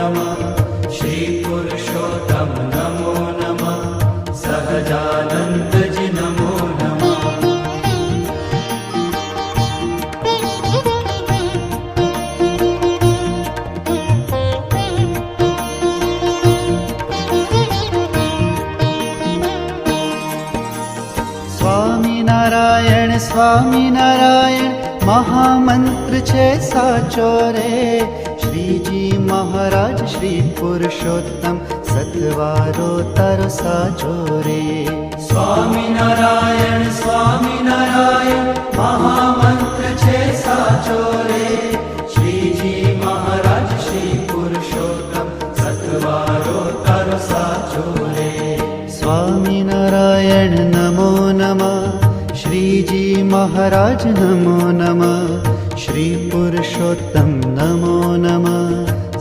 નમઃ. શ્રી પુરુષોત્તમ નમો નમઃ. સહજાનંદજી નમો નમઃ. સ્વામિનારાયણ સ્વામિનારાયણ મહામંત્ર છે સાચો રે. શ્રીજી મહારાજ શ્રી પુરુષોત્તમ સતવારો તારો સાચો રે. સ્વામિનારાયણ સ્વામિનારાયણ મહામંત્ર છે સાચો રે. શ્રીજી મહારાજ શ્રી પુરુષોત્તમ સતવારો તારો સાચો રે. સ્વામિનારાયણ નમો નમઃ. શ્રીજી મહારાજ નમો નમઃ. શ્રી પુરુષોત્તમ નમો